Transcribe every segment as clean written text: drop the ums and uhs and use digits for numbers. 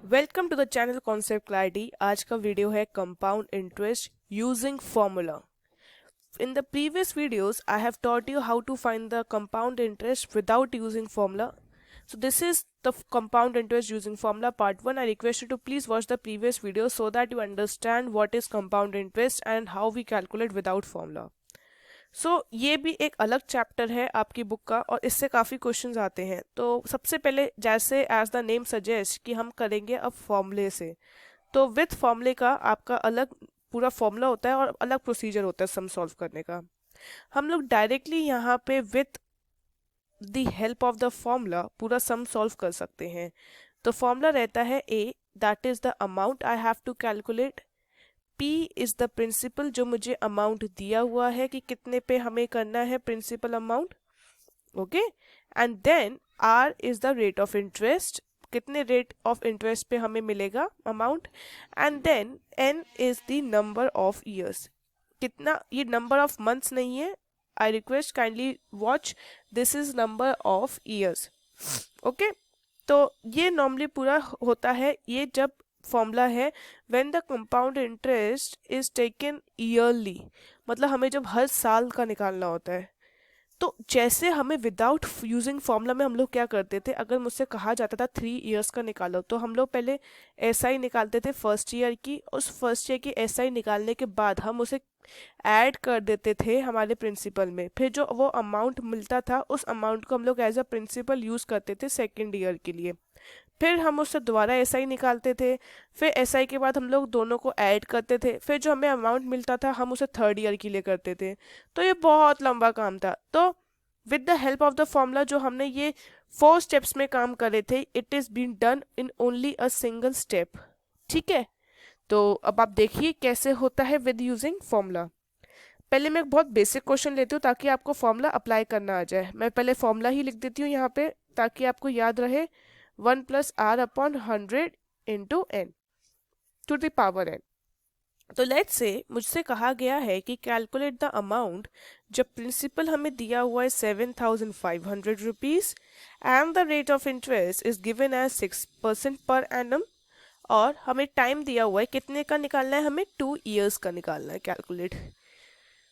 Welcome to the channel concept clarity. आज का video है compound interest using formula. In the previous videos, I have taught you how to find the compound interest without using formula. So this is the compound interest using formula part 1. I request you to please watch the previous video so that you understand what is compound interest and how we calculate without formula. ये भी एक अलग chapter है आपकी book का और इससे काफ़ी क्वेश्चंस आते हैं। तो सबसे पहले जैसे एज द नेम सजेस्ट कि हम करेंगे अब फॉर्मूले से। तो विथ फॉर्मूले का आपका अलग पूरा फॉर्मूला होता है और अलग प्रोसीजर होता है सम सॉल्व करने का। हम लोग डायरेक्टली यहाँ पे with the help of the formula पूरा सम सॉल्व कर सकते हैं। तो फॉर्मूला रहता है A, that is the amount I have to calculate. P is the principal, जो मुझे अमाउंट दिया हुआ है कि कितने पे हमें करना है principal amount, okay. And then R is the rate of interest, कितने रेट ऑफ इंटरेस्ट पे हमें मिलेगा amount. And then N is the number of years, कितना, ये नंबर ऑफ मंथ्स नहीं है, I request kindly watch, this is number of years, okay. तो ये नॉर्मली पूरा होता है ये जब फॉर्मूला है when the compound interest is taken yearly, मतलब हमें जब हर साल का निकालना होता है। तो जैसे हमें विदाउट यूजिंग फॉर्मूला में हम लोग क्या करते थे, अगर मुझसे कहा जाता था 3 इयर्स का निकालो तो हम लोग पहले एसआई निकालते थे फर्स्ट ईयर की। उस फर्स्ट ईयर की एसआई निकालने के बाद हम उसे ऐड कर देते थे हमारे प्रिंसिपल में, फिर जो वो अमाउंट मिलता था उस अमाउंट को हम लोग एज अ प्रिंसिपल यूज़ करते थे सेकेंड ईयर के लिए। फिर हम उससे दोबारा एसआई निकालते थे, फिर एसआई के बाद हम लोग दोनों को ऐड करते थे, फिर जो हमें अमाउंट मिलता था हम उसे थर्ड ईयर के लिए करते थे। तो ये बहुत लंबा काम था। तो with the help of the formula जो हमने ये 4 स्टेप्स में काम करे थे, it is been done in only a single step, ठीक है। तो अब आप देखिए कैसे होता है विद यूजिंग फॉर्मूला। पहले मैं एक बहुत बेसिक क्वेश्चन लेती हूँ ताकि आपको फॉर्मूला अप्लाई करना आ जाए। मैं पहले फॉर्मूला ही लिख देती हूँ यहाँ पे ताकि आपको याद रहे, 1 + R/100 into n to the power n. तो लेट्स से मुझसे कहा गया है कि कैलकुलेट द अमाउंट, जब प्रिंसिपल हमें दिया हुआ है 7,500 rupees and the rate of interest is given as 6% per annum, और हमें टाइम दिया हुआ है कितने का निकालना है, हमें 2 इयर्स का निकालना है कैलकुलेट,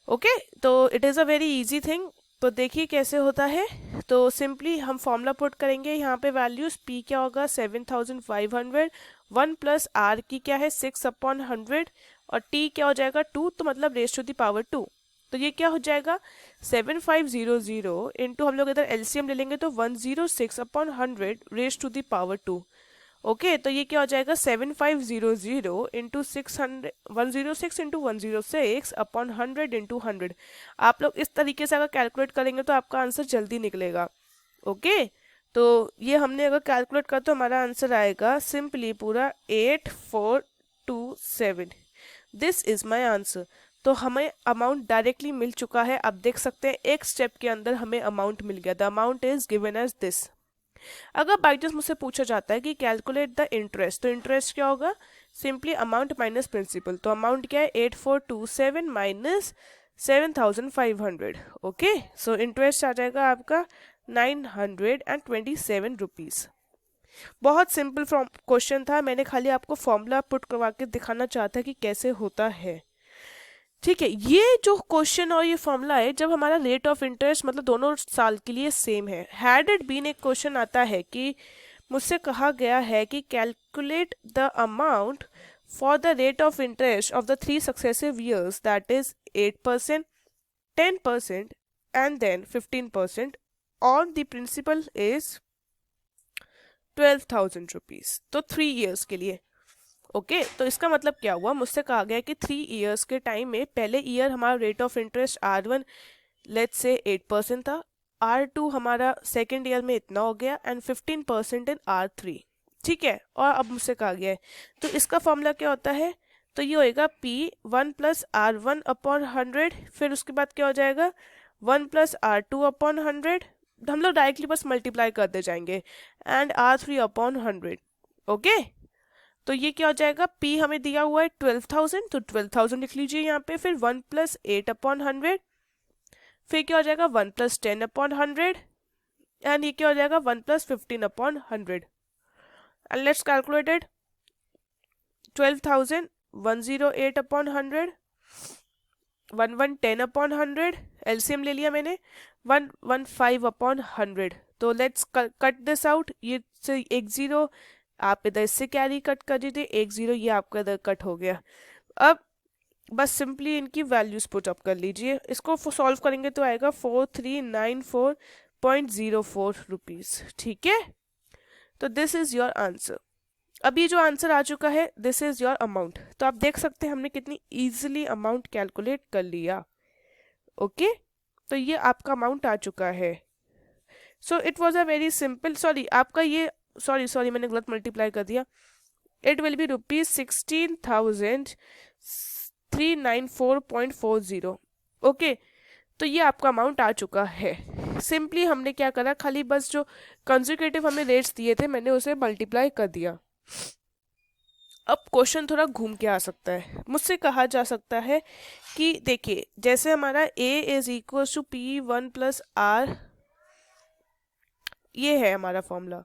ओके। तो it is a very easy thing. तो देखिए कैसे होता है। तो सिंपली हम फॉर्मूला पुट करेंगे यहाँ पे, वैल्यूज P क्या होगा 7,500, 1 + R की क्या है 6/100 और T क्या हो जाएगा 2, तो मतलब रेस टू द पावर 2। तो ये क्या हो जाएगा 7500 इंटू, हम लोग इधर एलसीएम ले लेंगे तो 106/100 raise to the power 2, okay. तो ये क्या हो जाएगा 7500 इंटू 600, 106 इंटू 106/100 इंटू 100। आप लोग इस तरीके से अगर कैलकुलेट करेंगे तो आपका आंसर जल्दी निकलेगा, ओके। तो ये हमने अगर कैलकुलेट कर तो हमारा आंसर आएगा सिंपली पूरा 8427। This is my answer. तो हमें अमाउंट डायरेक्टली मिल चुका है। आप देख सकते हैं एक स्टेप के अंदर हमें अमाउंट मिल गया। The amount is given as this. अगर बाई चांस मुझसे पूछा जाता है कि कैलकुलेट द इंटरेस्ट, तो इंटरेस्ट क्या होगा, सिंपली अमाउंट माइनस प्रिंसिपल। तो अमाउंट क्या है 8427 माइनस 7,500, ओके। सो इंटरेस्ट आ जाएगा आपका 927 रुपीज़। बहुत सिंपल क्वेश्चन था, मैंने खाली आपको फॉर्मूला पुट करवा के दिखाना चाहता कि कैसे होता है, ठीक है। ये जो क्वेश्चन और ये फॉर्मूला है जब हमारा रेट ऑफ इंटरेस्ट मतलब दोनों साल के लिए सेम है। हैड इट बीन एक क्वेश्चन आता है कि मुझसे कहा गया है कि calculate the amount for the rate of interest of the 3 successive years, that is 8%, 10% and then 15%, और द प्रिंसिपल इज 12,000 रुपीज़, तो 3 ईयर्स के लिए, ओके। तो इसका मतलब क्या हुआ, मुझसे कहा गया कि 3 इयर्स के टाइम में पहले ईयर हमारा rate of interest R1 let's say 8% था, R2 हमारा सेकेंड ईयर में इतना हो गया एंड 15% इन R3, ठीक है। और अब मुझसे कहा गया है तो इसका फॉर्मूला क्या होता है, तो ये होएगा P 1 + R1/100, फिर उसके बाद क्या हो जाएगा 1 + R2/100, हम लोग डायरेक्टली बस मल्टीप्लाई करते जाएंगे, एंड R3/100, ओके। तो ये क्या हो जाएगा, P हमें दिया हुआ है 12,000, तो 12,000 लिख लीजिए यहाँ पे, फिर 1 + 8/100, फिर क्या हो जाएगा 1 + 10/100, एंड ये क्या हो जाएगा 1 + 15/100। And let's calculate it. 12,000 108 upon 100, 1110 upon 100, LCM ले लिया मैंने, 115 अपॉन 100। तो लेट्स कट दिस आउट, ये से एक जीरो आप इधर इससे कैरी कट कर दीजिए, एक जीरो ये आपका इधर कट हो गया। अब बस सिंपली इनकी वैल्यूज पुट अप कर लीजिए, इसको सॉल्व करेंगे तो आएगा 4394.04 रुपीज। ठीक है, तो दिस इज योर आंसर। अभी जो आंसर आ चुका है दिस इज योर अमाउंट। तो आप देख सकते हैं हमने कितनी इजीली अमाउंट कैलकुलेट कर लिया। ओके, तो ये आपका अमाउंट आ चुका है। So it was a very simple, sorry आपका ये सॉरी मैंने गलत मल्टीप्लाई कर दिया। It will be ₹16,394.40। ओके, तो ये आपका अमाउंट आ चुका है। सिंपली हमने क्या करा, खाली बस जो कंसेक्यूटिव हमें रेट्स दिए थे मैंने उसे मल्टीप्लाई कर दिया। अब क्वेश्चन थोड़ा घूम के आ सकता है, मुझसे कहा जा सकता है कि देखिए जैसे हमारा A is equal to P1 plus R, ये है हमारा फॉर्मूला।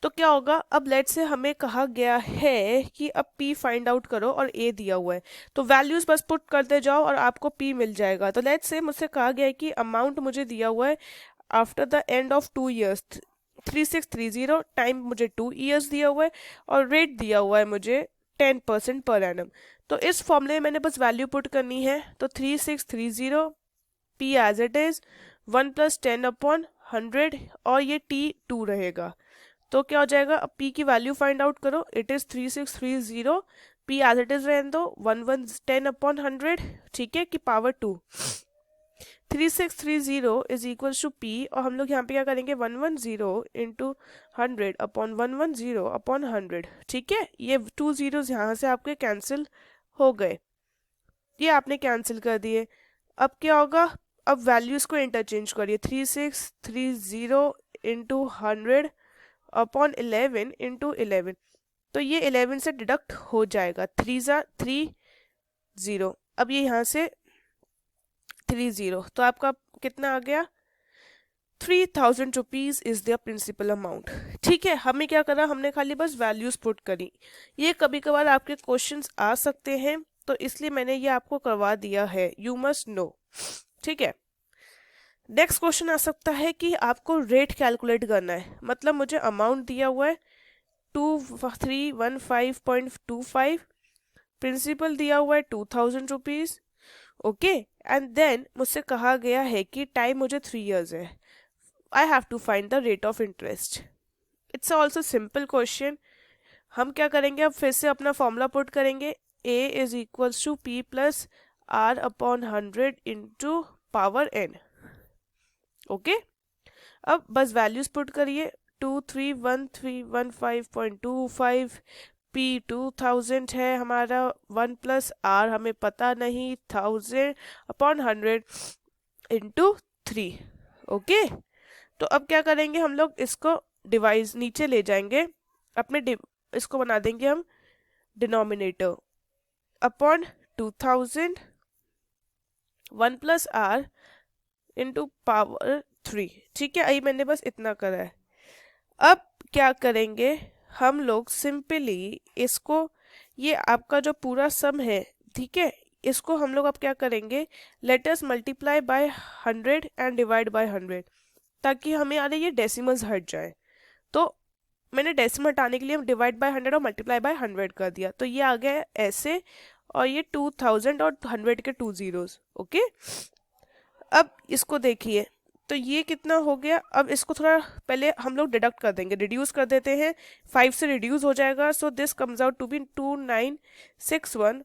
तो क्या होगा, अब लेट से हमें कहा गया है कि अब P फाइंड आउट करो और A दिया हुआ है, तो वैल्यूज बस पुट करते जाओ और आपको P मिल जाएगा। तो लेट से मुझसे कहा गया है कि अमाउंट मुझे दिया हुआ है after the end of 2 years 3630, time मुझे 2 years दिया हुआ है और रेट दिया हुआ है मुझे 10% पर एनम। तो इस फॉर्मूले में मैंने बस वैल्यू पुट करनी है, तो 3630 P as it is 1 + 10 upon 100 और ये T2 रहेगा। तो क्या हो जाएगा, अब P की वैल्यू फाइंड आउट करो, it is 3630 P as it is रहने दो 110 अपॉन 100, ठीक है, की power 2। 3630 is equal to P और हम लोग यहाँ पे क्या करेंगे 110 इंटू 100 अपॉन 110 अपॉन 100, ठीक है। ये 2 zeros यहाँ से आपके कैंसिल हो गए, ये आपने कैंसिल कर दिए। अब क्या होगा, अब वैल्यूज को इंटरचेंज करिए, 3630 इंटू 100 अपॉन 11 इंटू 11, तो ये 11 से डिडक्ट हो जाएगा, 3 अब ये यहाँ से 30, तो आपका कितना आ गया, 3000 rupees is the principal amount. ठीक है, हमें क्या करा, हमने खाली बस वैल्यूज पुट करी। ये कभी कभार आपके क्वेश्चंस आ सकते हैं, तो इसलिए मैंने ये आपको करवा दिया है, यू मस्ट नो। ठीक है, नेक्स्ट क्वेश्चन आ सकता है कि आपको रेट कैलकुलेट करना है, मतलब मुझे अमाउंट दिया हुआ है 2315.25, प्रिंसिपल दिया हुआ है 2000 रुपीज, ओके, एंड देन मुझसे कहा गया है कि टाइम मुझे 3 years है, I have to find the rate of interest. It's also simple question. हम क्या करेंगे, अब फिर से अपना फॉर्मूला पुट करेंगे, A is equal to P plus R upon 100 into power n। Okay, अब बस वैल्यूज पुट करिए, 231315.25, P 2000 है हमारा, 1 + R हमें पता नहीं, 1000 अपॉन 100 इंटू 3। ओके, तो अब क्या करेंगे, हम लोग इसको डिवाइस नीचे ले जाएंगे, अपने इसको बना देंगे हम denominator, upon 2000 1 + R into power 3। ठीक है, अभी मैंने बस इतना करा है। अब क्या करेंगे हम लोग, सिंपली इसको, ये आपका जो पूरा सम है, ठीक है, इसको हम लोग अब क्या करेंगे, let us multiply by 100 and divide by 100, ताकि हमें आ रही ये डेसिमल्स हट जाए। तो मैंने डेसिमल हटाने के लिए डिवाइड बाय 100 और मल्टीप्लाई बाय 100 कर दिया, तो ये आ गया ऐसे, और ये 2000 और 100 के 2 zeros। ओके, अब इसको देखिए, तो ये कितना हो गया, अब इसको थोड़ा पहले हम लोग डिडक्ट कर देंगे, रिड्यूस कर देते हैं, 5 से रिड्यूस हो जाएगा, so this comes out to be 2961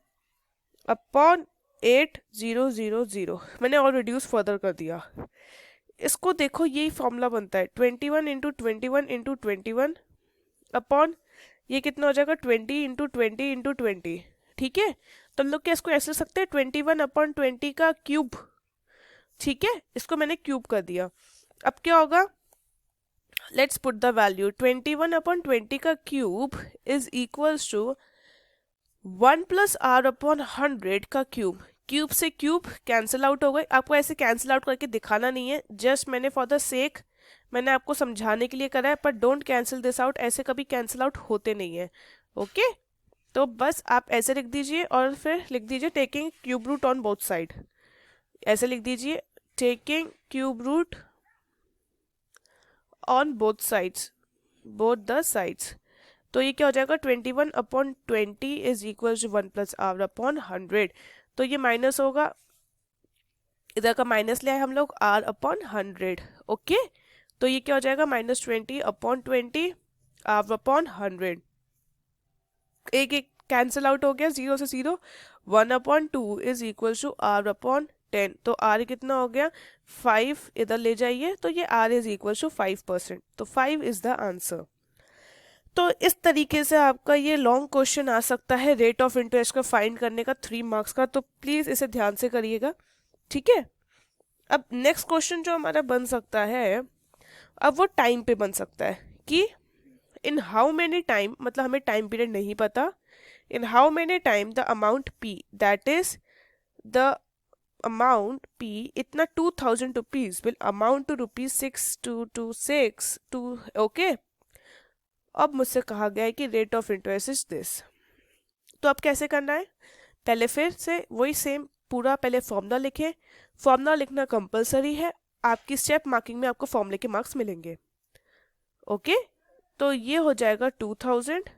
upon 8000। मैंने और रिड्यूस फर्दर कर दिया। इसको देखो, यही फॉर्मूला बनता है 21 इंटू 21 इंटू 21 अपॉन, ये कितना हो जाएगा 20 इंटू 20 इंटू 20। ठीक है, तो हम लोग क्या इसको ऐसे सकते हैं 21 अपॉन 20 का क्यूब। ठीक है, इसको मैंने क्यूब कर दिया। अब क्या होगा, let's put the value, 21 upon 20 का cube is equals to 1 + R upon 100 का क्यूब। क्यूब से क्यूब कैंसिल आउट हो गए, आपको ऐसे कैंसिल आउट करके दिखाना नहीं है, जस्ट मैंने फॉर द सेक मैंने आपको समझाने के लिए करा है, पर डोंट कैंसिल दिस आउट, ऐसे कभी कैंसिल आउट होते नहीं है। ओके, तो बस आप ऐसे लिख दीजिए और फिर लिख दीजिए taking cube root on both side, ऐसे लिख दीजिए taking cube root on both sides, both the sides. तो ये क्या हो जाएगा 21/20 is equal to 1 plus R upon 100। तो ये माइनस होगा, इधर का माइनस ले आए हम लोग आर अपॉन 100। ओके, तो ये क्या हो जाएगा -20/20 आर अपॉन 100। एक एक कैंसिल आउट हो गया, 0 से 0। 1/2 is equal to R upon 10। तो आर कितना हो गया 5, इधर ले जाइए तो ये आर इज इक्वल टू 5%। तो 5 इज द आंसर। तो इस तरीके से आपका ये लॉन्ग क्वेश्चन आ सकता है रेट ऑफ इंटरेस्ट का फाइंड करने का 3 मार्क्स का। तो प्लीज़ इसे ध्यान से करिएगा, ठीक है। अब नेक्स्ट क्वेश्चन जो हमारा बन सकता है, अब वो टाइम पे बन सकता है कि इन हाउ मेनी टाइम, मतलब हमें टाइम पीरियड नहीं पता, in how many time the amount P, that is the amount P इतना 2000 रुपीज will amount to ₹6,226 two. Okay, अब मुझसे कहा गया है कि rate of interest is this. तो अब कैसे करना है, पहले फिर से वही सेम पूरा पहले फॉर्मूला लिखें। फॉर्मूला लिखना कंपलसरी है, आपकी स्टेप मार्किंग में आपको फॉर्मूले के मार्क्स मिलेंगे। ओके, तो ये हो जाएगा 2000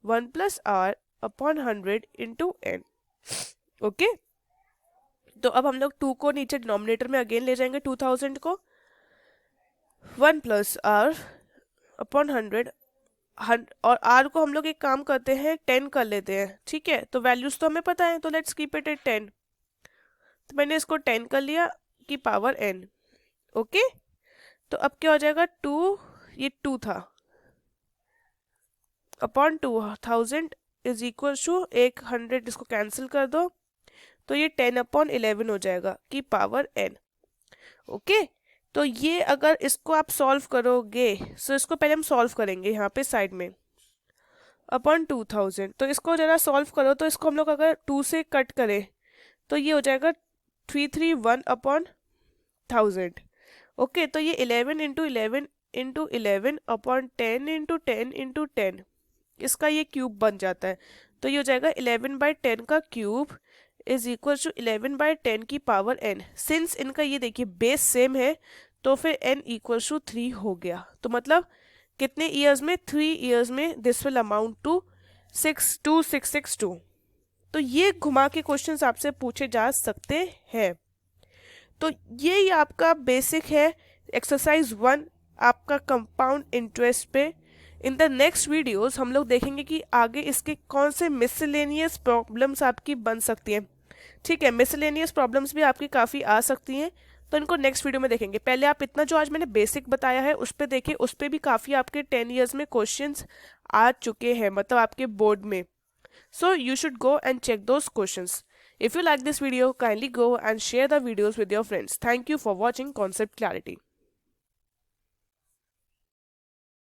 1 plus R upon 100 into n. Okay, तो अब हम लोग 2 को नीचे डिनोमिनेटर में अगेन ले जाएंगे, 2000 को 1 प्लस आर अपॉन 100 और आर को हम लोग एक काम करते हैं 10 कर लेते हैं, ठीक है। तो वैल्यूज तो हमें पता है, तो लेट्स कीप इट एट 10। तो मैंने इसको 10 कर लिया की पावर n। ओके, तो अब क्या हो जाएगा 2, ये 2 था अपॉन 2000 इज इक्वल टू 100, इसको कैंसिल कर दो तो ये 10/11 हो जाएगा की पावर n। ओके, तो ये अगर इसको आप सॉल्व करोगे, सो इसको पहले हम सॉल्व करेंगे यहाँ पे साइड में अपॉन 2000। तो इसको जरा सॉल्व करो, तो इसको हम लोग अगर 2 से कट करें तो ये हो जाएगा 331/1000। ओके, तो ये 11 into 11 into 11 upon 10 into 10 into 10, इसका ये क्यूब बन जाता है। तो ये हो जाएगा 11/10 का क्यूब इज इक्वल टू 11/10 की पावर n। सिंस इनका ये देखिए बेस सेम है, तो फिर n इक्वल टू 3 हो गया। तो मतलब कितने ईयर्स में, 3 ईयर्स में दिस विल अमाउंट टू 62662। तो ये घुमा के क्वेश्चंस आपसे पूछे जा सकते हैं। तो ये आपका बेसिक है एक्सरसाइज 1 आपका कंपाउंड इंटरेस्ट पे। इन द नेक्स्ट वीडियोस हम लोग देखेंगे कि आगे इसके कौन से मिसलेनियस प्रॉब्लम्स आपकी बन सकती हैं, ठीक है। मिसलेनियस प्रॉब्लम्स भी आपकी काफ़ी आ सकती हैं, तो इनको नेक्स्ट वीडियो में देखेंगे। पहले आप इतना जो आज मैंने बेसिक बताया है उस पर देखिए, उस पर भी काफ़ी आपके 10 ईयर्स में क्वेश्चंस आ चुके हैं, मतलब आपके बोर्ड में। So you should go and check those questions. If you like this video, kindly go and share the videos with your friends. Thank you for watching Concept Clarity.